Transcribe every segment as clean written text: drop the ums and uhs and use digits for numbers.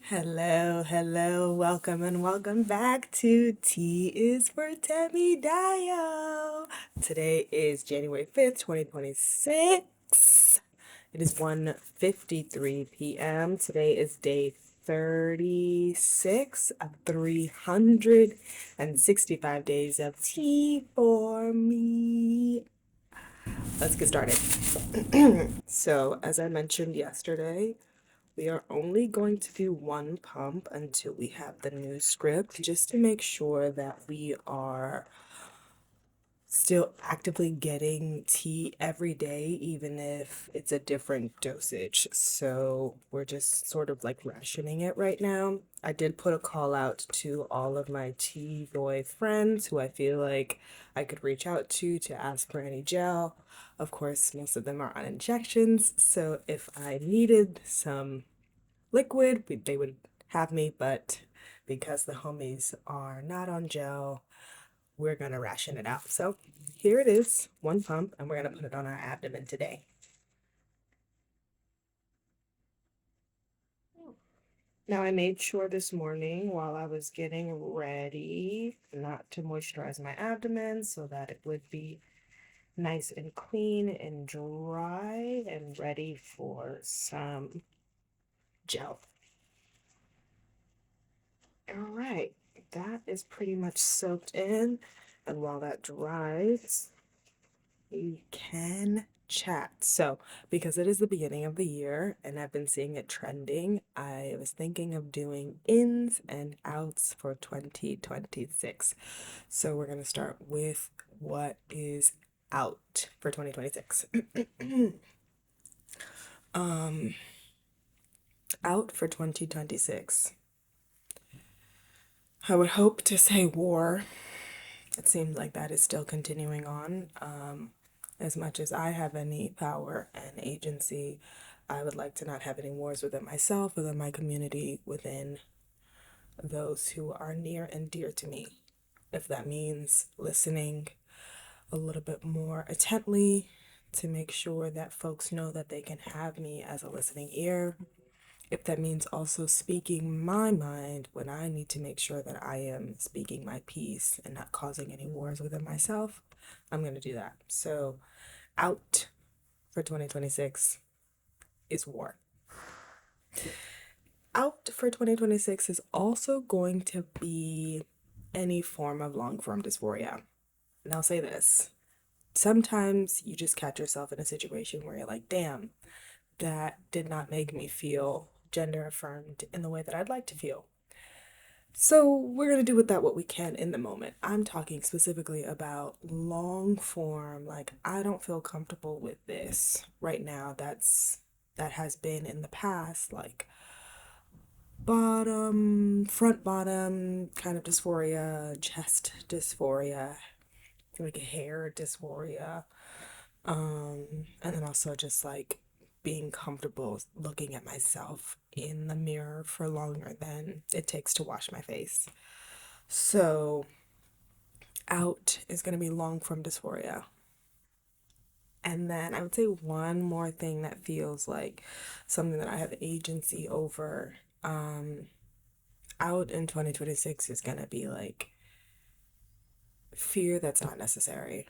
Hello, welcome and welcome back to T is for Temidayo. Today is January 5th, 2026. It is 1:53 p.m. Today is day 36 of 365 days of tea for me. Let's get started. So, as I mentioned yesterday, we are only going to do one pump until we have the new script, just to make sure that we are still actively getting tea every day, even if it's a different dosage. So we're just sort of like rationing it right now. I did put a call out to all of my tea boy friends who I feel like I could reach out to ask for any gel. Of course, most of them are on injections, so if I needed some liquid, they would have me, but because the homies are not on gel, we're gonna ration it out. So here it is, one pump, and we're gonna put it on our abdomen today. Now, I made sure this morning while I was getting ready not to moisturize my abdomen so that it would be nice and clean and dry and ready for some gel. All right, that is pretty much soaked in. And while that dries, you can chat. So, because it is the beginning of the year and I've been seeing it trending, I was thinking of doing ins and outs for 2026. So, we're going to start with what is out for 2026. Out for 2026. I would hope to say war. It seems like that is still continuing on. As much as I have any power and agency, I would like to not have any wars within myself, within my community, within those who are near and dear to me. If that means listening a little bit more intently to make sure that folks know that they can have me as a listening ear, if that means also speaking my mind when I need to make sure that I am speaking my piece and not causing any wars within myself, I'm going to do that. So, out for 2026 is war. Out for 2026 is also going to be any form of long form dysphoria. And I'll say this, sometimes you just catch yourself in a situation where you're like, damn, that did not make me feel gender affirmed in the way that I'd like to feel. So we're going to do with that what we can in the moment. I'm talking specifically about long form, like I don't feel comfortable with this right now. That has been in the past, like front bottom kind of dysphoria, chest dysphoria, like hair dysphoria. And then also just like being comfortable looking at myself in the mirror for longer than it takes to wash my face. So, out is going to be long form dysphoria. And then I would say one more thing that feels like something that I have agency over. Out in 2026 is going to be like fear that's not necessary.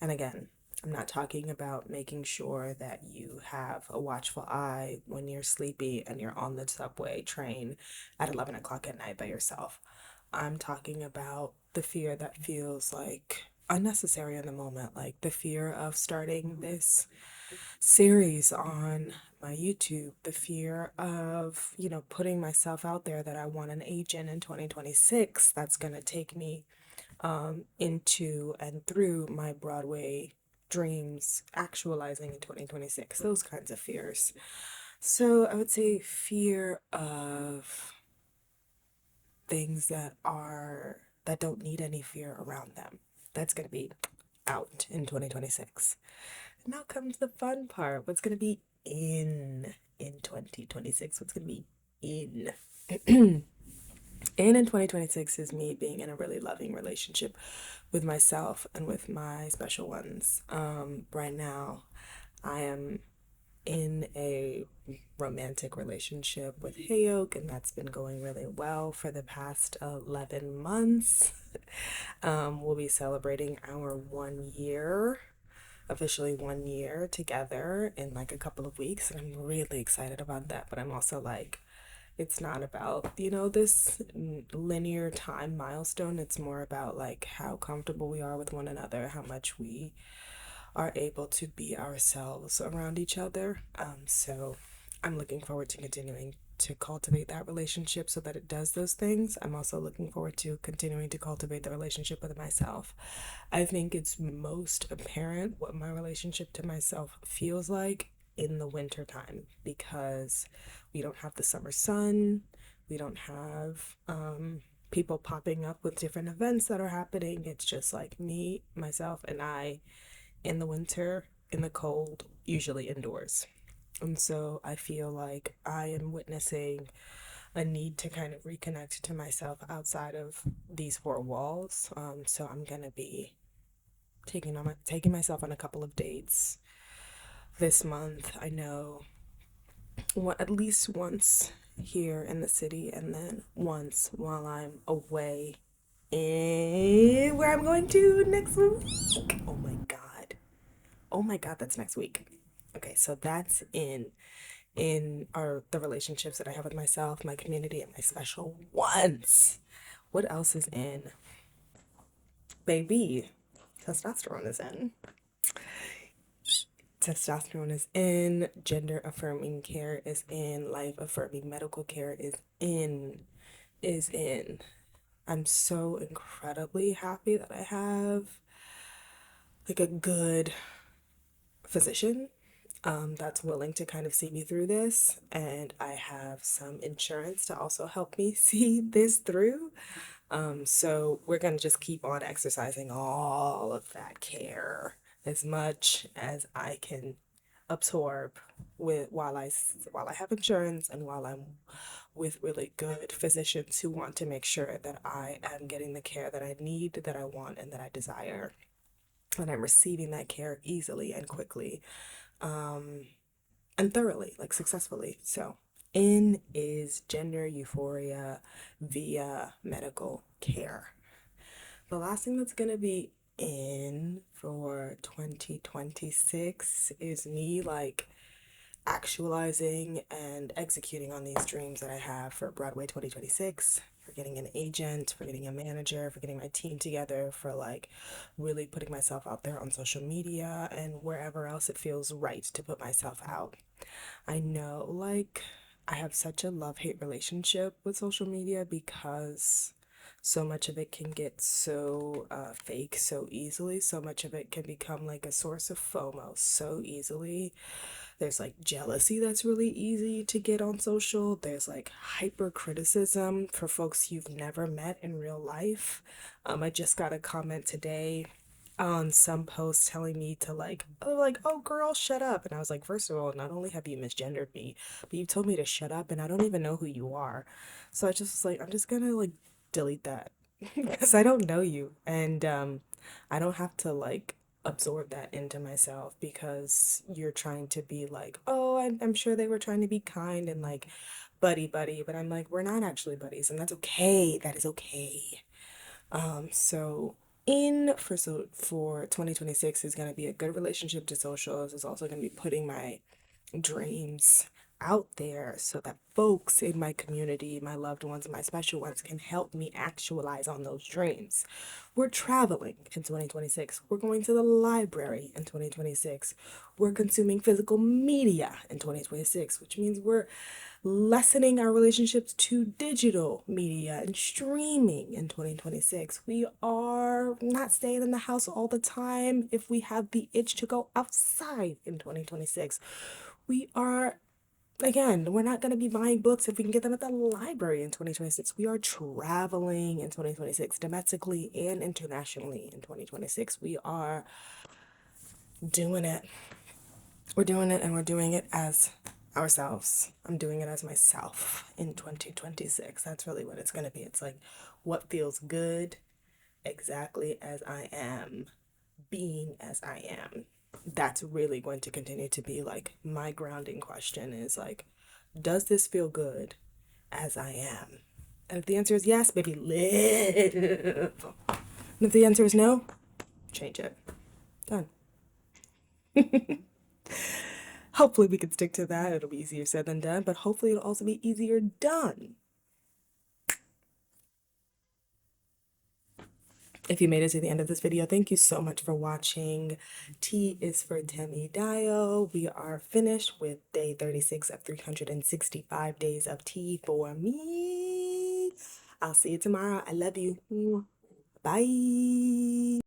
And again, I'm not talking about making sure that you have a watchful eye when you're sleepy and you're on the subway train at 11 o'clock at night by yourself. I'm talking about the fear that feels like unnecessary in the moment, like the fear of starting this series on my YouTube, the fear of, putting myself out there that I want an agent in 2026 that's going to take me into and through my Broadway dreams actualizing in 2026, those kinds of fears. So I would say fear of things that don't need any fear around them. That's going to be out in 2026. And now comes the fun part. What's going to be in 2026? What's going to be in? In 2026 is me being in a really loving relationship with myself and with my special ones. Right now, I am in a romantic relationship with Hayok, and that's been going really well for the past 11 months. We'll be celebrating our 1 year, officially 1 year together in like a couple of weeks, and I'm really excited about that. But I'm also like, it's not about, this linear time milestone. It's more about like how comfortable we are with one another, how much we are able to be ourselves around each other. So I'm looking forward to continuing to cultivate that relationship so that it does those things. I'm also looking forward to continuing to cultivate the relationship with myself. I think it's most apparent what my relationship to myself feels like in the winter time because we don't have the summer sun, we don't have people popping up with different events that are happening. It's just like me, myself, and I in the winter, in the cold, usually indoors. And so I feel like I am witnessing a need to kind of reconnect to myself outside of these four walls. So I'm gonna be taking myself on a couple of dates this month. I know at least once here in the city, and then once while I'm away in where I'm going to next week. Oh my god. Oh my god, that's next week. Okay, so that's in our the relationships that I have with myself, my community, and my special ones. What else is in? Baby, testosterone is in. Testosterone is in. Gender affirming care is in. Life affirming medical care is in. Is in. I'm so incredibly happy that I have like a good physician that's willing to kind of see me through this. And I have some insurance to also help me see this through. So we're going to just keep on exercising all of that care as much as I can absorb with while I have insurance and while I'm with really good physicians who want to make sure that I am getting the care that I need, that I want, and that I desire, and I'm receiving that care easily and quickly, and thoroughly, like successfully. So, in is gender euphoria via medical care. The last thing that's going to be in for 2026 is me like actualizing and executing on these dreams that I have for Broadway 2026, for getting an agent, for getting a manager, for getting my team together, for like really putting myself out there on social media and wherever else it feels right to put myself out. I know like I have such a love-hate relationship with social media because so much of it can get so fake so easily. So much of it can become like a source of FOMO so easily. There's like jealousy that's really easy to get on social. There's like hyper criticism for folks you've never met in real life. I just got a comment today on some post telling me to oh girl, shut up. And I was like, first of all, not only have you misgendered me, but you told me to shut up and I don't even know who you are. So I just was like, I'm just gonna like delete that because I don't know you. And I don't have to like absorb that into myself because you're trying to be like, oh, I'm sure they were trying to be kind and like buddy buddy, but I'm like, we're not actually buddies, and that's okay. That is okay. So in for 2026 is going to be a good relationship to socials. It's also going to be putting my dreams out there so that folks in my community, my loved ones, my special ones can help me actualize on those dreams. We're traveling in 2026. We're going to the library in 2026. We're consuming physical media in 2026, which means we're lessening our relationships to digital media and streaming in 2026. We are not staying in the house all the time if we have the itch to go outside in 2026. We are, again, we're not going to be buying books if we can get them at the library in 2026. We are traveling in 2026, domestically and internationally in 2026. We are doing it. We're doing it, and we're doing it as ourselves. I'm doing it as myself in 2026. That's really what it's going to be. It's like what feels good exactly as I am, being as I am. That's really going to continue to be like my grounding question is like, does this feel good as I am? And if the answer is yes, baby, live. And if the answer is no, change it. Done. Hopefully, we can stick to that. It'll be easier said than done, but hopefully, it'll also be easier done. If you made it to the end of this video, thank you so much for watching. T is for Temidayo. We are finished with day 36 of 365 days of tea for me. I'll see you tomorrow. I love you. Bye.